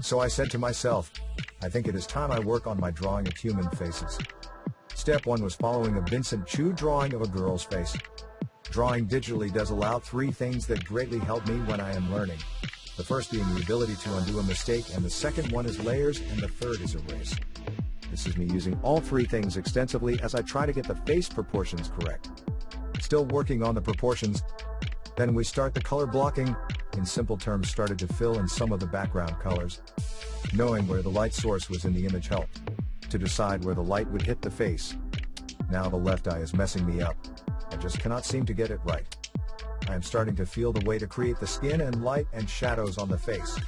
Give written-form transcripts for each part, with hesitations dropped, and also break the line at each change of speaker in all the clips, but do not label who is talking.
So I said to myself, I think it is time I work on my drawing of human faces. Step 1 was following a Vincent Chu drawing of a girl's face. Drawing digitally does allow 3 things that greatly help me when I am learning. The first being the ability to undo a mistake, and the second one is layers, and the third is erase. This is me using all 3 things extensively as I try to get the face proportions correct. Still working on the proportions. Then we start the color blocking. In simple terms, started to fill in some of the background colors. Knowing where the light source was in the image helped to decide where the light would hit the face. Now the left eye is messing me up. I just cannot seem to get it right. I am starting to feel the way to create the skin and light and shadows on the face.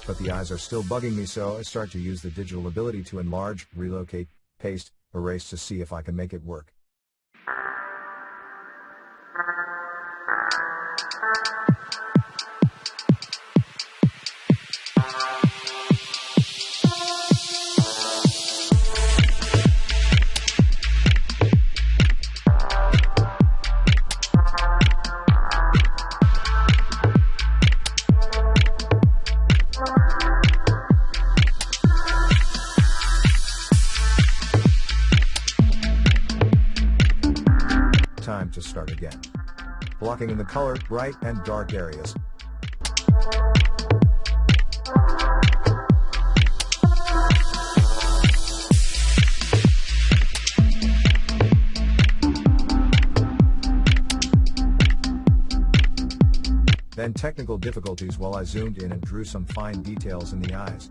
But the eyes are still bugging me, so I start to use the digital ability to enlarge, relocate, paste, erase to see if I can make it work. Time to start again. Blocking in the color, bright and dark areas. Then technical difficulties while I zoomed in and drew some fine details in the eyes.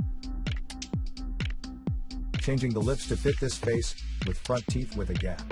Changing the lips to fit this face, with front teeth with a gap.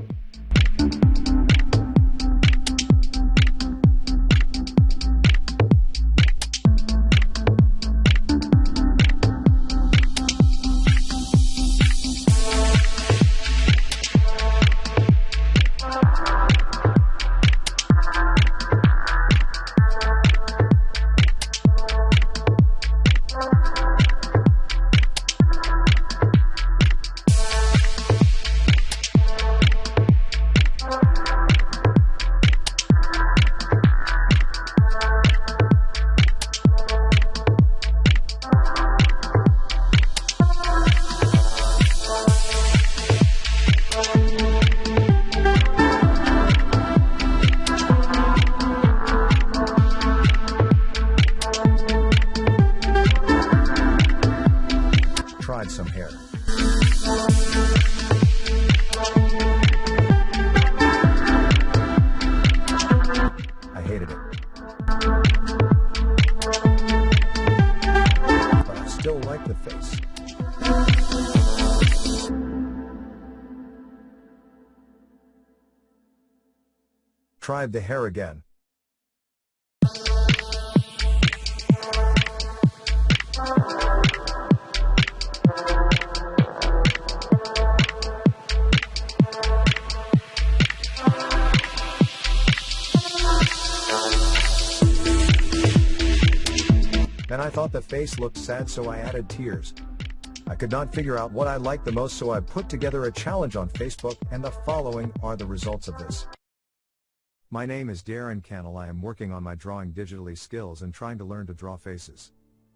Tried some hair. I hated it. But I still like the face. Tried the hair again. Then I thought the face looked sad, so I added tears. I could not figure out what I liked the most, so I put together a challenge on Facebook, and the following are the results of this. My name is Darren Cannell. I am working on my drawing digitally skills and trying to learn to draw faces.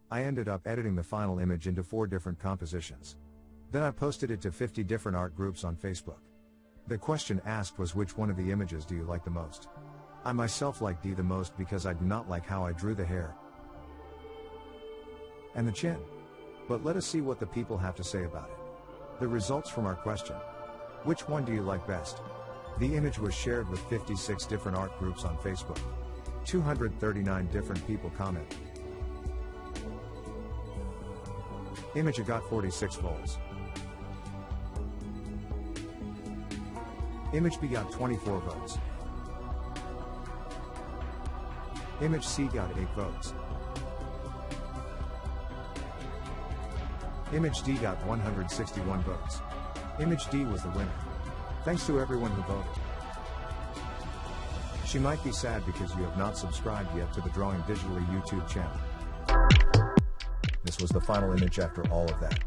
I ended up editing the final image into 4 different compositions. Then I posted it to 50 different art groups on Facebook. The question asked was, which one of the images do you like the most? I myself like D the most because I do not like how I drew the hair and the chin. But let us see what the people have to say about it. The results from our question. Which one do you like best? The image was shared with 56 different art groups on Facebook. 239 different people commented. Image A got 46 votes. Image B got 24 votes. Image C got 8 votes. Image D got 161 votes. Image D was the winner. Thanks to everyone who voted. She might be sad because you have not subscribed yet to the Drawing Digitally YouTube channel. This was the final image after all of that.